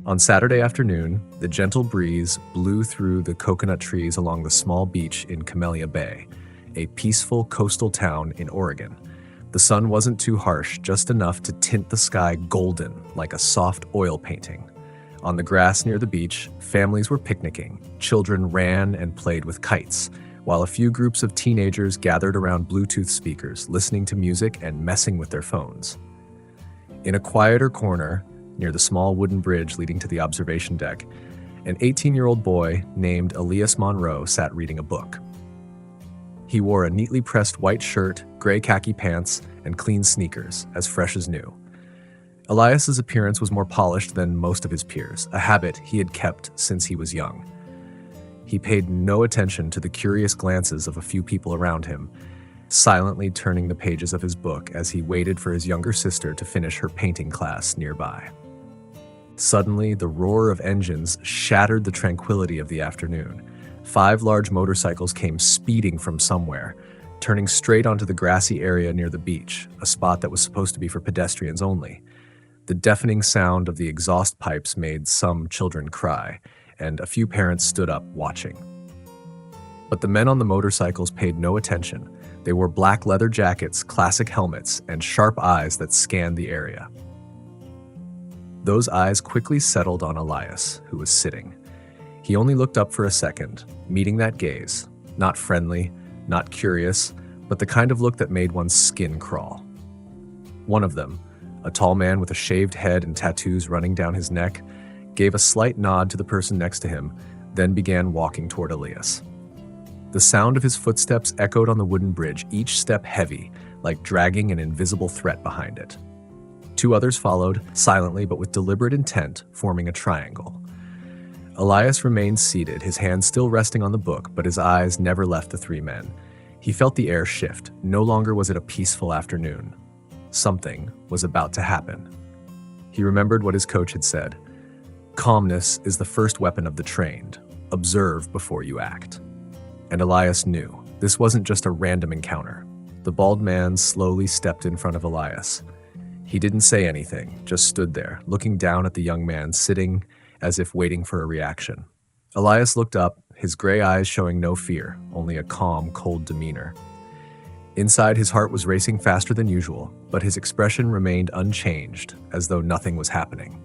On Saturday afternoon, the gentle breeze blew through the coconut trees along the small beach in Camellia Bay, a peaceful coastal town in Oregon. The sun wasn't too harsh, just enough to tint the sky golden like a soft oil painting. On the grass near the beach, families were picnicking. Children ran and played with kites, while a few groups of teenagers gathered around Bluetooth speakers, listening to music and messing with their phones. In a quieter corner, near the small wooden bridge leading to the observation deck, an 18-year-old boy named Elias Monroe sat reading a book. He wore a neatly pressed white shirt, gray khaki pants, and clean sneakers, as fresh as new. Elias's appearance was more polished than most of his peers, a habit he had kept since he was young. He paid no attention to the curious glances of a few people around him, silently turning the pages of his book as he waited for his younger sister to finish her painting class nearby. Suddenly, the roar of engines shattered the tranquility of the afternoon. 5 large motorcycles came speeding from somewhere, turning straight onto the grassy area near the beach, a spot that was supposed to be for pedestrians only. The deafening sound of the exhaust pipes made some children cry, and a few parents stood up watching. But the men on the motorcycles paid no attention. They wore black leather jackets, classic helmets, and sharp eyes that scanned the area. Those eyes quickly settled on Elias, who was sitting. He only looked up for a second, meeting that gaze, not friendly, not curious, but the kind of look that made one's skin crawl. One of them, a tall man with a shaved head and tattoos running down his neck, gave a slight nod to the person next to him, then began walking toward Elias. The sound of his footsteps echoed on the wooden bridge, each step heavy, like dragging an invisible threat behind it. 2 others followed, silently but with deliberate intent, forming a triangle. Elias remained seated, his hands still resting on the book, but his eyes never left the 3 men. He felt the air shift. No longer was it a peaceful afternoon. Something was about to happen. He remembered what his coach had said. Calmness is the first weapon of the trained. Observe before you act. And Elias knew. This wasn't just a random encounter. The bald man slowly stepped in front of Elias. He didn't say anything, just stood there, looking down at the young man sitting as if waiting for a reaction. Elias looked up, his gray eyes showing no fear, only a calm, cold demeanor. Inside, his heart was racing faster than usual, but his expression remained unchanged, as though nothing was happening.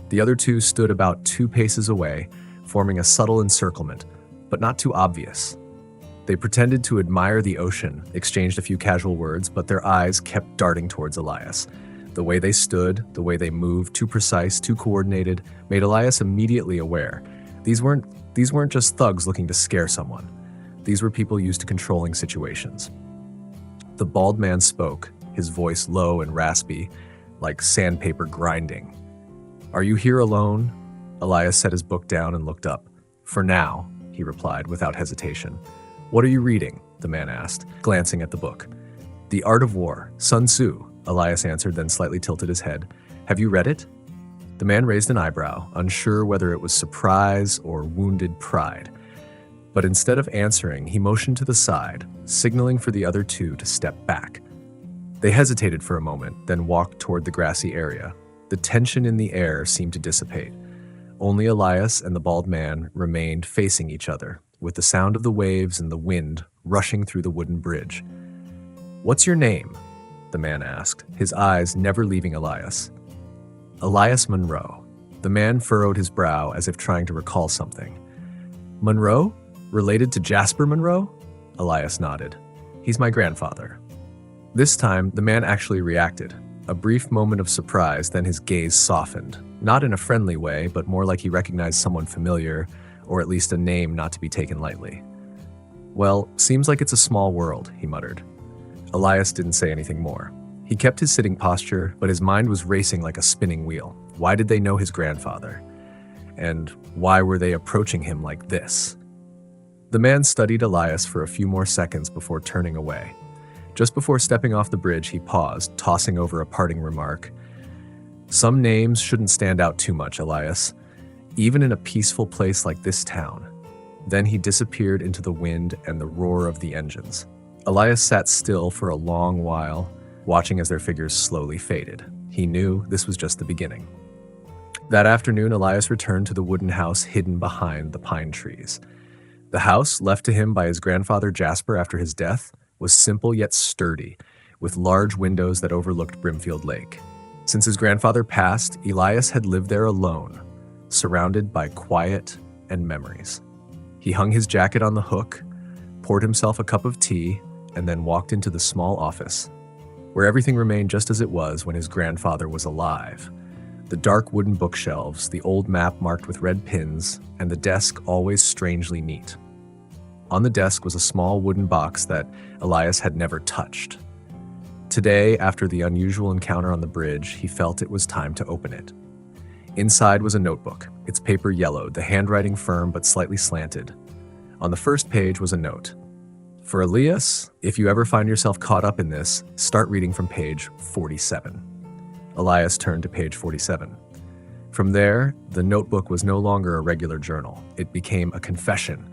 The other 2 stood about 2 paces away, forming a subtle encirclement, but not too obvious. They pretended to admire the ocean, exchanged a few casual words, but their eyes kept darting towards Elias. The way they stood, the way they moved, too precise, too coordinated, made Elias immediately aware. These weren't just thugs looking to scare someone. These were people used to controlling situations. The bald man spoke, his voice low and raspy, like sandpaper grinding. "Are you here alone?" Elias set his book down and looked up. "For now," he replied without hesitation. "What are you reading?" the man asked, glancing at the book. "The Art of War, Sun Tzu," Elias answered, then slightly tilted his head. "Have you read it?" The man raised an eyebrow, unsure whether it was surprise or wounded pride. But instead of answering, he motioned to the side, signaling for the other 2 to step back. They hesitated for a moment, then walked toward the grassy area. The tension in the air seemed to dissipate. Only Elias and the bald man remained facing each other, with the sound of the waves and the wind rushing through the wooden bridge. "What's your name?" the man asked, his eyes never leaving Elias. "Elias Monroe." The man furrowed his brow as if trying to recall something. "Monroe? Related to Jasper Monroe?" Elias nodded. "He's my grandfather." This time, the man actually reacted. A brief moment of surprise, then his gaze softened. Not in a friendly way, but more like he recognized someone familiar, or at least a name not to be taken lightly. "Well, seems like it's a small world," he muttered. Elias didn't say anything more. He kept his sitting posture, but his mind was racing like a spinning wheel. Why did they know his grandfather? And why were they approaching him like this? The man studied Elias for a few more seconds before turning away. Just before stepping off the bridge, he paused, tossing over a parting remark. "Some names shouldn't stand out too much, Elias, even in a peaceful place like this town." Then he disappeared into the wind and the roar of the engines. Elias sat still for a long while, watching as their figures slowly faded. He knew this was just the beginning. That afternoon, Elias returned to the wooden house hidden behind the pine trees. The house, left to him by his grandfather Jasper after his death, was simple yet sturdy, with large windows that overlooked Brimfield Lake. Since his grandfather passed, Elias had lived there alone, surrounded by quiet and memories. He hung his jacket on the hook, poured himself a cup of tea, and then walked into the small office, where everything remained just as it was when his grandfather was alive. The dark wooden bookshelves, the old map marked with red pins, and the desk always strangely neat. On the desk was a small wooden box that Elias had never touched. Today, after the unusual encounter on the bridge, he felt it was time to open it. Inside was a notebook, its paper yellowed, the handwriting firm but slightly slanted. On the first page was a note. For Elias, if you ever find yourself caught up in this, start reading from page 47. Elias turned to page 47. From there, the notebook was no longer a regular journal. It became a confession,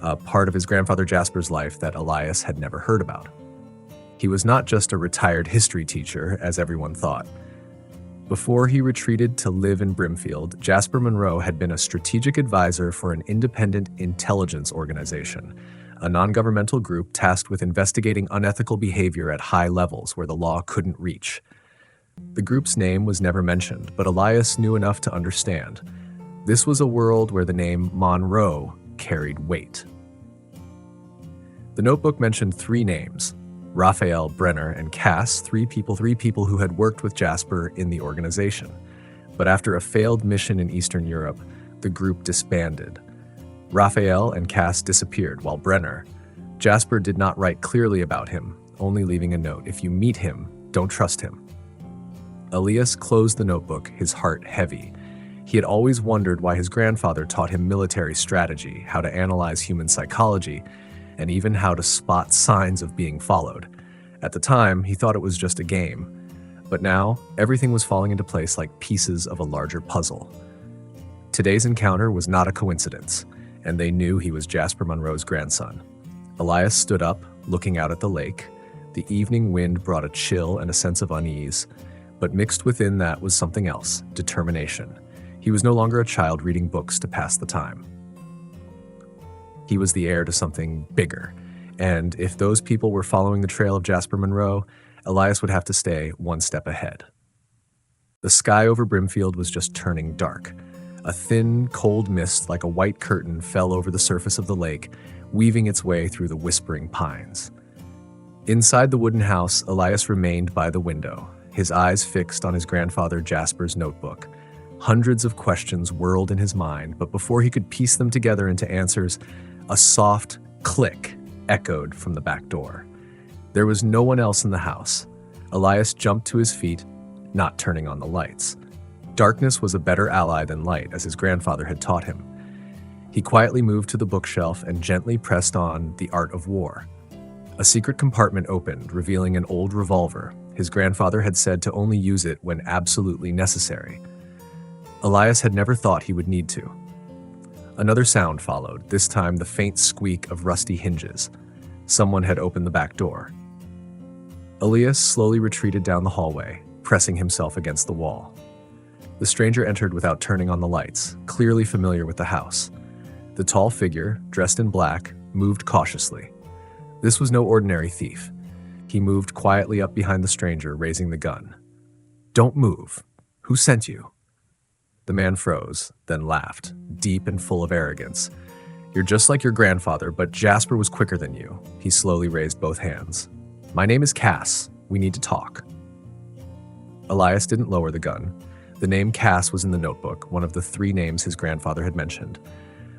a part of his grandfather Jasper's life that Elias had never heard about. He was not just a retired history teacher, as everyone thought. Before he retreated to live in Brimfield, Jasper Monroe had been a strategic advisor for an independent intelligence organization, a non-governmental group tasked with investigating unethical behavior at high levels where the law couldn't reach. The group's name was never mentioned, but Elias knew enough to understand. This was a world where the name Monroe carried weight. The notebook mentioned 3 names: Raphael, Brenner, and Cass, three people who had worked with Jasper in the organization. But after a failed mission in Eastern Europe, the group disbanded. Raphael and Cass disappeared, while Brenner, Jasper did not write clearly about him, only leaving a note: if you meet him, don't trust him. Elias closed the notebook, his heart heavy. He had always wondered why his grandfather taught him military strategy, how to analyze human psychology, and even how to spot signs of being followed. At the time, he thought it was just a game. But now, everything was falling into place like pieces of a larger puzzle. Today's encounter was not a coincidence, and they knew he was Jasper Monroe's grandson. Elias stood up, looking out at the lake. The evening wind brought a chill and a sense of unease, but mixed within that was something else: determination. He was no longer a child reading books to pass the time. He was the heir to something bigger, and if those people were following the trail of Jasper Monroe, Elias would have to stay one step ahead. The sky over Brimfield was just turning dark. A thin, cold mist like a white curtain fell over the surface of the lake, weaving its way through the whispering pines. Inside the wooden house, Elias remained by the window, his eyes fixed on his grandfather Jasper's notebook. Hundreds of questions whirled in his mind, but before he could piece them together into answers, a soft click echoed from the back door. There was no one else in the house. Elias jumped to his feet, not turning on the lights. Darkness was a better ally than light, as his grandfather had taught him. He quietly moved to the bookshelf and gently pressed on The Art of War. A secret compartment opened, revealing an old revolver. His grandfather had said to only use it when absolutely necessary. Elias had never thought he would need to. Another sound followed, this time the faint squeak of rusty hinges. Someone had opened the back door. Elias slowly retreated down the hallway, pressing himself against the wall. The stranger entered without turning on the lights, clearly familiar with the house. The tall figure, dressed in black, moved cautiously. This was no ordinary thief. He moved quietly up behind the stranger, raising the gun. "Don't move. Who sent you?" The man froze, then laughed, deep and full of arrogance. "You're just like your grandfather, but Jasper was quicker than you." He slowly raised both hands. "My name is Cass. We need to talk." Elias didn't lower the gun. The name Cass was in the notebook, one of the 3 names his grandfather had mentioned.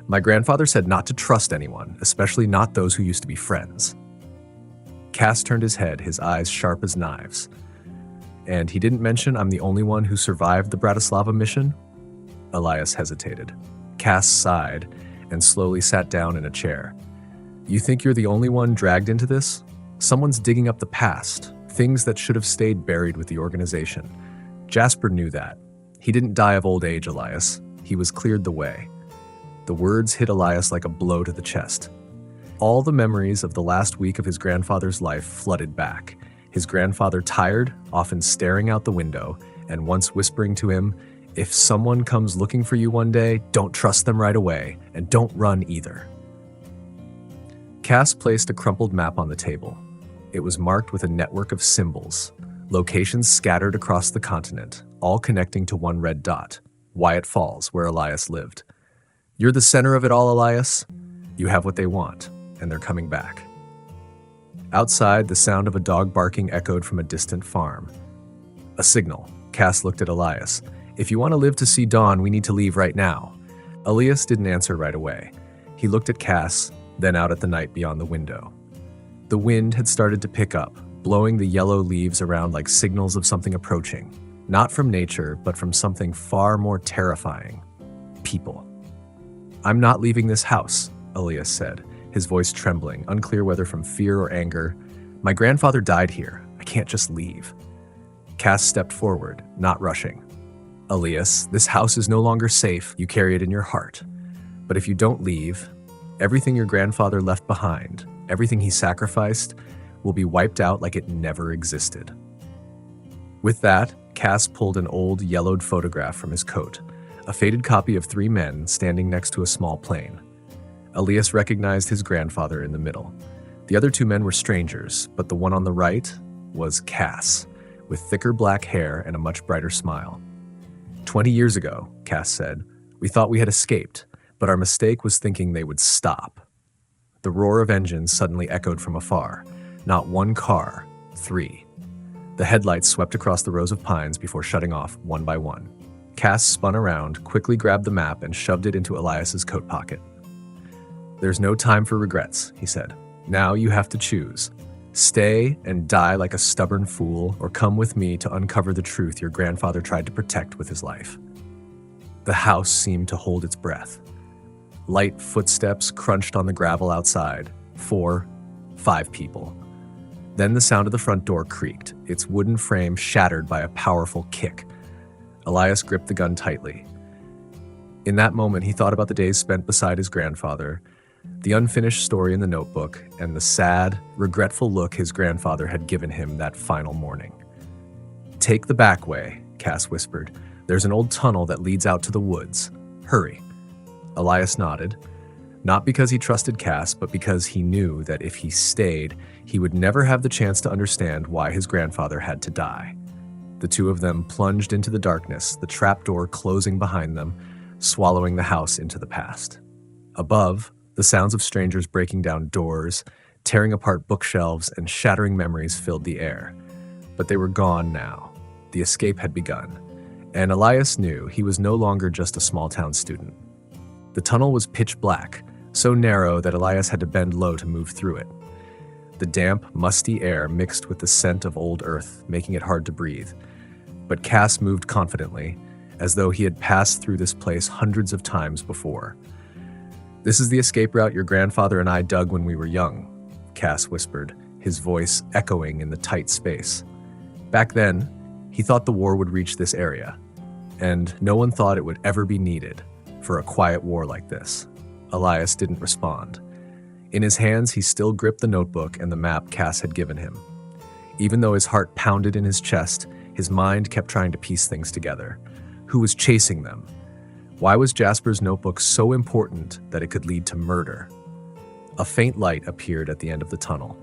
"My grandfather said not to trust anyone, especially not those who used to be friends." Cass turned his head, his eyes sharp as knives. "And he didn't mention I'm the only one who survived the Bratislava mission?" Elias hesitated. Cass sighed and slowly sat down in a chair. "You think you're the only one dragged into this? Someone's digging up the past, things that should have stayed buried with the organization. Jasper knew that. He didn't die of old age, Elias. He was cleared the way." The words hit Elias like a blow to the chest. All the memories of the last week of his grandfather's life flooded back. His grandfather tired, often staring out the window, and once whispering to him, If someone comes looking for you one day, don't trust them right away, and don't run either. Cass placed a crumpled map on the table. It was marked with a network of symbols, locations scattered across the continent, all connecting to one red dot, Wyatt Falls, where Elias lived. You're the center of it all, Elias. You have what they want, and they're coming back. Outside, the sound of a dog barking echoed from a distant farm. A signal. Cass looked at Elias. If you want to live to see dawn, we need to leave right now. Elias didn't answer right away. He looked at Cass, then out at the night beyond the window. The wind had started to pick up, blowing the yellow leaves around like signals of something approaching. Not from nature, but from something far more terrifying. People. I'm not leaving this house, Elias said, his voice trembling, unclear whether from fear or anger. My grandfather died here. I can't just leave. Cass stepped forward, not rushing. Elias, this house is no longer safe. You carry it in your heart. But if you don't leave, everything your grandfather left behind, everything he sacrificed, will be wiped out like it never existed. With that, Cass pulled an old, yellowed photograph from his coat, a faded copy of 3 men standing next to a small plane. Elias recognized his grandfather in the middle. The other 2 men were strangers, but the one on the right was Cass, with thicker black hair and a much brighter smile. 20 years ago, Cass said, we thought we had escaped, but our mistake was thinking they would stop. The roar of engines suddenly echoed from afar. Not 1 car, 3. The headlights swept across the rows of pines before shutting off one by one. Cass spun around, quickly grabbed the map, and shoved it into Elias's coat pocket. There's no time for regrets, he said. Now you have to choose. Stay and die like a stubborn fool, or come with me to uncover the truth your grandfather tried to protect with his life. The house seemed to hold its breath. Light footsteps crunched on the gravel outside. 4, 5 people. Then the sound of the front door creaked, its wooden frame shattered by a powerful kick. Elias gripped the gun tightly. In that moment, he thought about the days spent beside his grandfather, the unfinished story in the notebook, and the sad, regretful look his grandfather had given him that final morning. Take the back way, Cass whispered. There's an old tunnel that leads out to the woods. Hurry. Elias nodded, not because he trusted Cass, but because he knew that if he stayed, he would never have the chance to understand why his grandfather had to die. The 2 of them plunged into the darkness, the trapdoor closing behind them, swallowing the house into the past. Above, the sounds of strangers breaking down doors, tearing apart bookshelves, and shattering memories filled the air. But they were gone now. The escape had begun, and Elias knew he was no longer just a small-town student. The tunnel was pitch black, so narrow that Elias had to bend low to move through it. The damp, musty air mixed with the scent of old earth, making it hard to breathe. But Cass moved confidently, as though he had passed through this place hundreds of times before. This is the escape route your grandfather and I dug when we were young, Cass whispered, his voice echoing in the tight space. Back then, he thought the war would reach this area, and no one thought it would ever be needed for a quiet war like this. Elias didn't respond. In his hands, he still gripped the notebook and the map Cass had given him. Even though his heart pounded in his chest, his mind kept trying to piece things together. Who was chasing them? Why was Jasper's notebook so important that it could lead to murder? A faint light appeared at the end of the tunnel.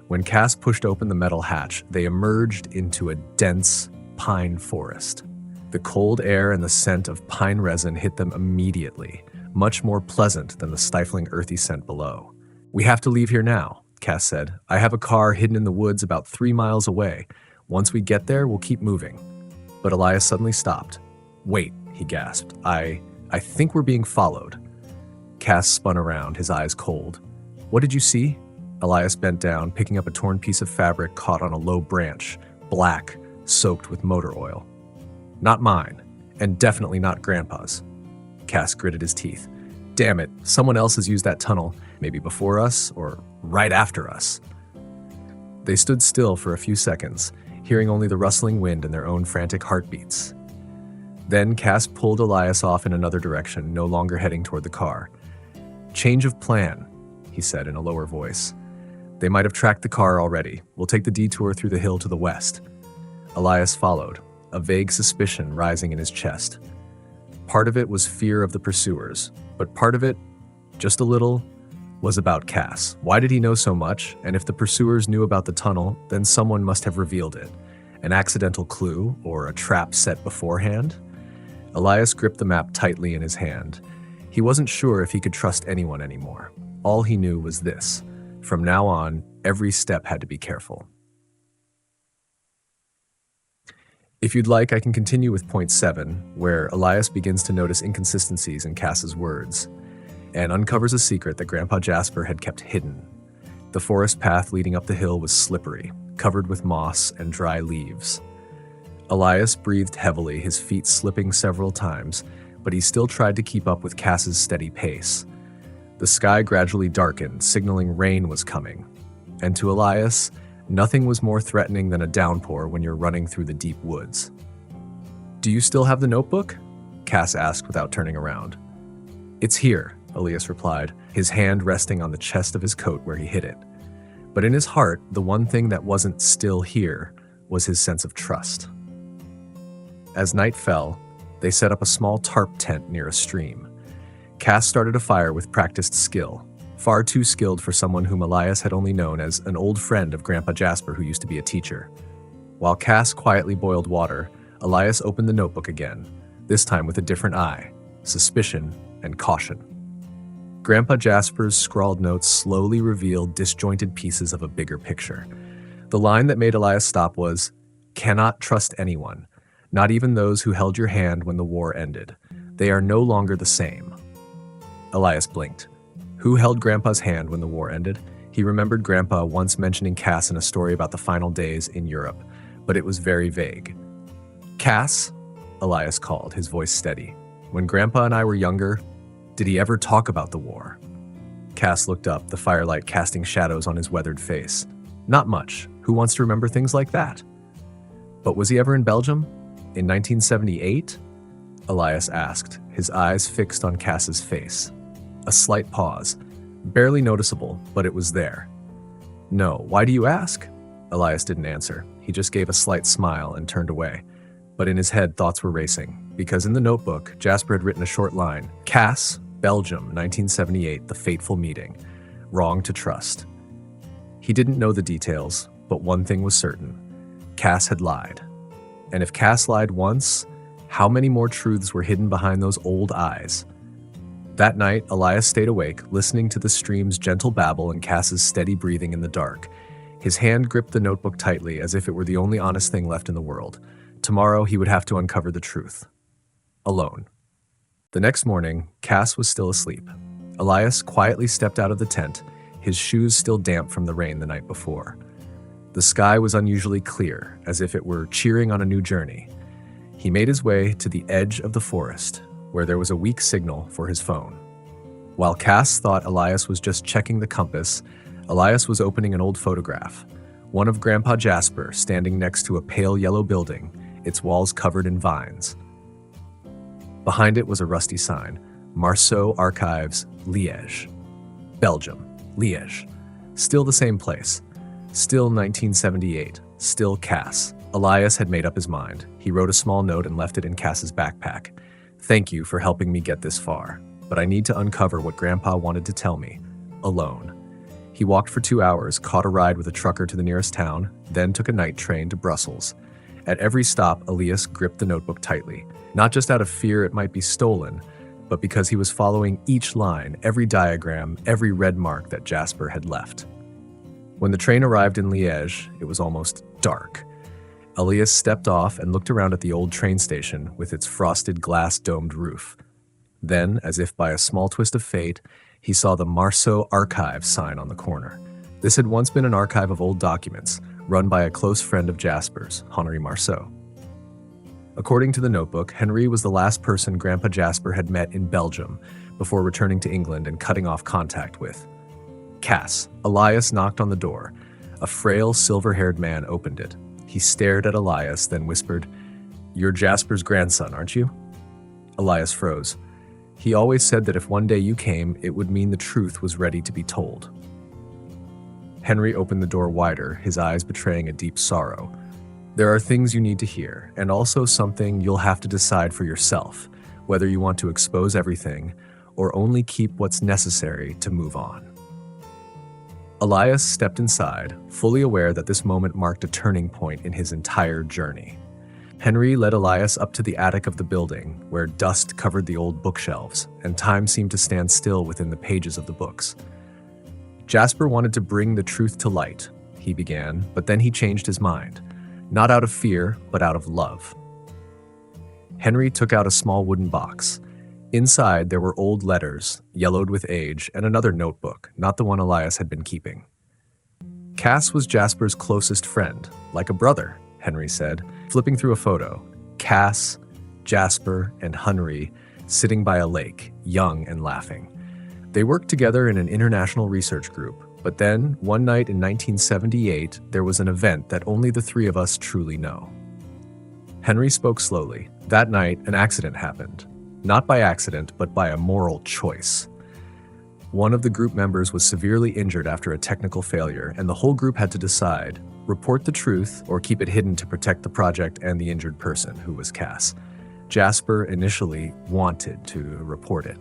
When Cass pushed open the metal hatch, they emerged into a dense pine forest. The cold air and the scent of pine resin hit them immediately, much more pleasant than the stifling earthy scent below. We have to leave here now, Cass said. I have a car hidden in the woods about 3 miles away. Once we get there, we'll keep moving. But Elias suddenly stopped. Wait, he gasped. I think we're being followed. Cass spun around, his eyes cold. What did you see? Elias bent down, picking up a torn piece of fabric caught on a low branch, black, soaked with motor oil. Not mine, and definitely not Grandpa's. Cass gritted his teeth. Damn it, someone else has used that tunnel, maybe before us or right after us. They stood still for a few seconds, hearing only the rustling wind and their own frantic heartbeats. Then Cass pulled Elias off in another direction, no longer heading toward the car. Change of plan, he said in a lower voice. They might have tracked the car already. We'll take the detour through the hill to the west. Elias followed, a vague suspicion rising in his chest. Part of it was fear of the pursuers, but part of it, just a little, was about Cass. Why did he know so much? And if the pursuers knew about the tunnel, then someone must have revealed it. An accidental clue or a trap set beforehand? Elias gripped the map tightly in his hand. He wasn't sure if he could trust anyone anymore. All he knew was this: from now on, every step had to be careful. If you'd like, I can continue with point 7, where Elias begins to notice inconsistencies in Cass's words, and uncovers a secret that Grandpa Jasper had kept hidden. The forest path leading up the hill was slippery, covered with moss and dry leaves. Elias breathed heavily, his feet slipping several times, but he still tried to keep up with Cass's steady pace. The sky gradually darkened, signaling rain was coming. And to Elias, nothing was more threatening than a downpour when you're running through the deep woods. "Do you still have the notebook?" Cass asked without turning around. "It's here," Elias replied, his hand resting on the chest of his coat where he hid it. But in his heart, the one thing that wasn't still here was his sense of trust. As night fell, they set up a small tarp tent near a stream. Cass started a fire with practiced skill, far too skilled for someone whom Elias had only known as an old friend of Grandpa Jasper who used to be a teacher. While Cass quietly boiled water, Elias opened the notebook again, this time with a different eye, suspicion and caution. Grandpa Jasper's scrawled notes slowly revealed disjointed pieces of a bigger picture. The line that made Elias stop was, "Cannot trust anyone, not even those who held your hand when the war ended. They are no longer the same." Elias blinked. Who held Grandpa's hand when the war ended? He remembered Grandpa once mentioning Cass in a story about the final days in Europe, but it was very vague. "Cass?" Elias called, his voice steady. "When Grandpa and I were younger, did he ever talk about the war?" Cass looked up, the firelight casting shadows on his weathered face. "Not much. Who wants to remember things like that?" "But was he ever in Belgium? In 1978? Elias asked, his eyes fixed on Cass's face. A slight pause. Barely noticeable, but it was there. "No. Why do you ask?" Elias didn't answer. He just gave a slight smile and turned away. But in his head, thoughts were racing, because in the notebook, Jasper had written a short line. Cass, Belgium, 1978, the fateful meeting. Wrong to trust. He didn't know the details, but one thing was certain. Cass had lied. And if Cass lied once, how many more truths were hidden behind those old eyes? That night, Elias stayed awake, listening to the stream's gentle babble and Cass's steady breathing in the dark. His hand gripped the notebook tightly as if it were the only honest thing left in the world. Tomorrow, he would have to uncover the truth. Alone. The next morning, Cass was still asleep. Elias quietly stepped out of the tent, his shoes still damp from the rain the night before. The sky was unusually clear, as if it were cheering on a new journey. He made his way to the edge of the forest, where there was a weak signal for his phone. While Cass thought Elias was just checking the compass, Elias was opening an old photograph, one of Grandpa Jasper standing next to a pale yellow building, its walls covered in vines. Behind it was a rusty sign, Marceau Archives, Liège. Belgium, Liège. Still the same place. Still 1978. Still Cass. Elias had made up his mind. He wrote a small note and left it in Cass's backpack. "Thank you for helping me get this far, but I need to uncover what Grandpa wanted to tell me. Alone." He walked for 2 hours, caught a ride with a trucker to the nearest town, then took a night train to Brussels. At every stop, Elias gripped the notebook tightly, not just out of fear it might be stolen, but because he was following each line, every diagram, every red mark that Jasper had left. When the train arrived in Liège, it was almost dark. Elias stepped off and looked around at the old train station with its frosted glass-domed roof. Then, as if by a small twist of fate, he saw the Marceau Archives sign on the corner. This had once been an archive of old documents, run by a close friend of Jasper's, Henri Marceau. According to the notebook, Henri was the last person Grandpa Jasper had met in Belgium before returning to England and cutting off contact with. Cass. Elias knocked on the door. A frail, silver-haired man opened it. He stared at Elias, then whispered, "You're Jasper's grandson, aren't you?" Elias froze. He always said that if one day you came, it would mean the truth was ready to be told. Henry opened the door wider, his eyes betraying a deep sorrow. There are things you need to hear, and also something you'll have to decide for yourself, whether you want to expose everything or only keep what's necessary to move on. Elias stepped inside, fully aware that this moment marked a turning point in his entire journey. Henry led Elias up to the attic of the building, where dust covered the old bookshelves, and time seemed to stand still within the pages of the books. Jasper wanted to bring the truth to light, he began, but then he changed his mind, not out of fear, but out of love. Henry took out a small wooden box. Inside, there were old letters, yellowed with age, and another notebook, not the one Elias had been keeping. Cass was Jasper's closest friend, like a brother, Henry said, flipping through a photo. Cass, Jasper, and Henry sitting by a lake, young and laughing. They worked together in an international research group, but then, one night in 1978, there was an event that only the three of us truly know. Henry spoke slowly. That night, an accident happened. Not by accident, but by a moral choice. One of the group members was severely injured after a technical failure, and the whole group had to decide, report the truth or keep it hidden to protect the project and the injured person, who was Cass. Jasper initially wanted to report it.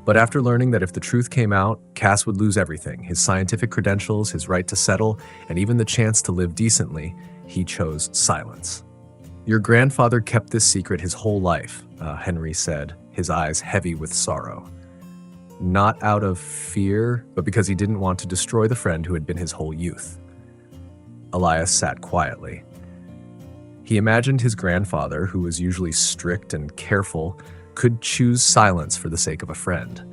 But after learning that if the truth came out, Cass would lose everything, his scientific credentials, his right to settle, and even the chance to live decently, he chose silence. Your grandfather kept this secret his whole life, Henry said, his eyes heavy with sorrow. Not out of fear, but because he didn't want to destroy the friend who had been his whole youth. Elias sat quietly. He imagined his grandfather, who was usually strict and careful, could choose silence for the sake of a friend.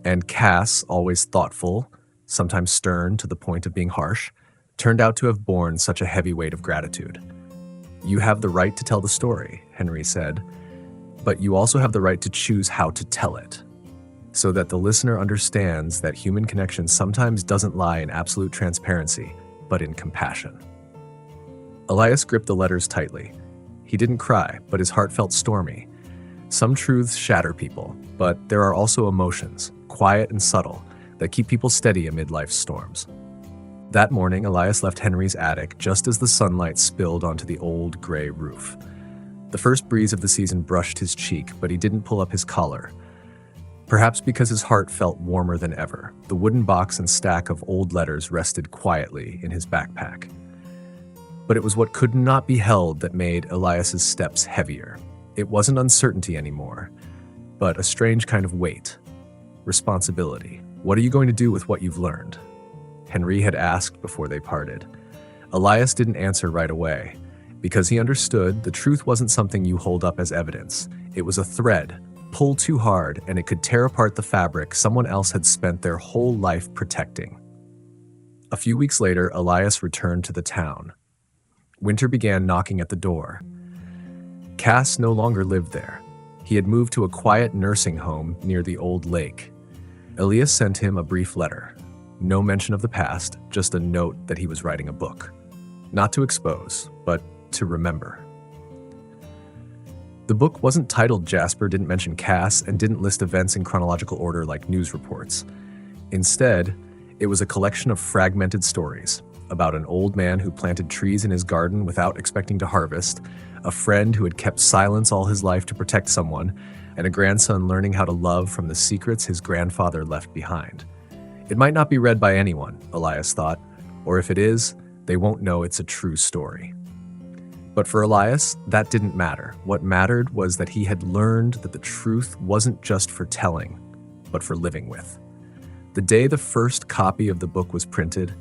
And Cass, always thoughtful, sometimes stern to the point of being harsh, turned out to have borne such a heavy weight of gratitude. You have the right to tell the story, Henry said, but you also have the right to choose how to tell it, so that the listener understands that human connection sometimes doesn't lie in absolute transparency, but in compassion. Elias gripped the letters tightly. He didn't cry, but his heart felt stormy. Some truths shatter people, but there are also emotions, quiet and subtle, that keep people steady amid life's storms. That morning, Elias left Henry's attic just as the sunlight spilled onto the old gray roof. The first breeze of the season brushed his cheek, but he didn't pull up his collar. Perhaps because his heart felt warmer than ever, the wooden box and stack of old letters rested quietly in his backpack. But it was what could not be held that made Elias's steps heavier. It wasn't uncertainty anymore, but a strange kind of weight. Responsibility. What are you going to do with what you've learned? Henry had asked before they parted. Elias didn't answer right away, because he understood the truth wasn't something you hold up as evidence. It was a thread. Pull too hard, and it could tear apart the fabric someone else had spent their whole life protecting. A few weeks later, Elias returned to the town. Winter began knocking at the door. Cass no longer lived there. He had moved to a quiet nursing home near the old lake. Elias sent him a brief letter. No mention of the past, just a note that he was writing a book. Not to expose, but to remember. The book wasn't titled Jasper didn't mention Cass and didn't list events in chronological order like news reports. Instead, it was a collection of fragmented stories about an old man who planted trees in his garden without expecting to harvest, a friend who had kept silence all his life to protect someone, and a grandson learning how to love from the secrets his grandfather left behind. It might not be read by anyone, Elias thought, or if it is, they won't know it's a true story. But for Elias, that didn't matter. What mattered was that he had learned that the truth wasn't just for telling, but for living with. The day the first copy of the book was printed,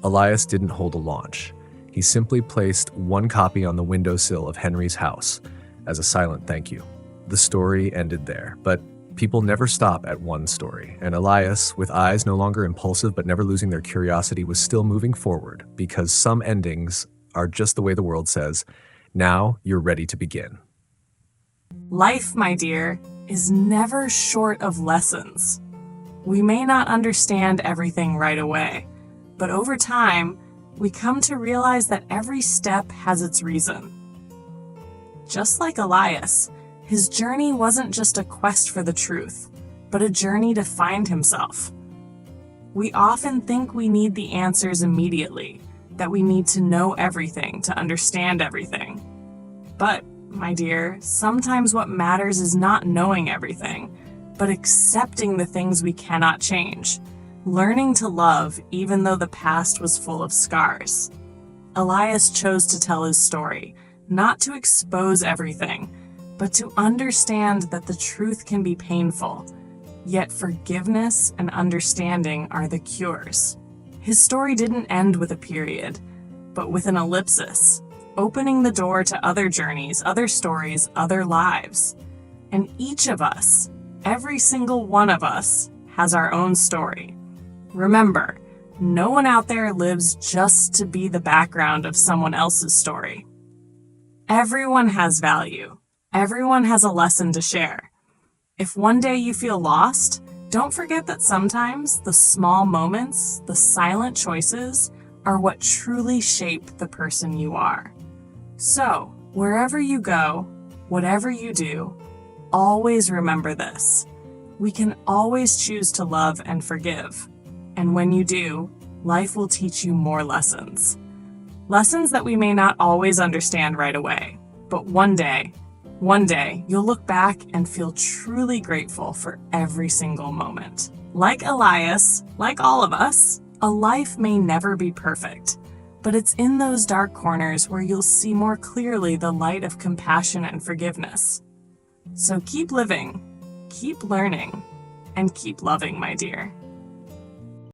Elias didn't hold a launch. He simply placed one copy on the windowsill of Henry's house as a silent thank you. The story ended there, but people never stop at one story, and Elias, with eyes no longer impulsive but never losing their curiosity, was still moving forward, because some endings are just the way the world says, now you're ready to begin. Life, my dear, is never short of lessons. We may not understand everything right away, but over time, we come to realize that every step has its reason. Just like Elias, his journey wasn't just a quest for the truth, but a journey to find himself. We often think we need the answers immediately, that we need to know everything to understand everything. But, my dear, sometimes what matters is not knowing everything, but accepting the things we cannot change, learning to love even though the past was full of scars. Elias chose to tell his story, not to expose everything, but to understand that the truth can be painful, yet forgiveness and understanding are the cures. His story didn't end with a period, but with an ellipsis, opening the door to other journeys, other stories, other lives. And each of us, every single one of us, has our own story. Remember, no one out there lives just to be the background of someone else's story. Everyone has value. Everyone has a lesson to share. If one day you feel lost, don't forget that sometimes the small moments, the silent choices, are what truly shape the person you are. So, wherever you go, whatever you do, always remember this. We can always choose to love and forgive. And when you do, life will teach you more lessons. Lessons that we may not always understand right away, but one day, you'll look back and feel truly grateful for every single moment. Like Elias, like all of us, a life may never be perfect, but it's in those dark corners where you'll see more clearly the light of compassion and forgiveness. So keep living, keep learning, and keep loving, my dear.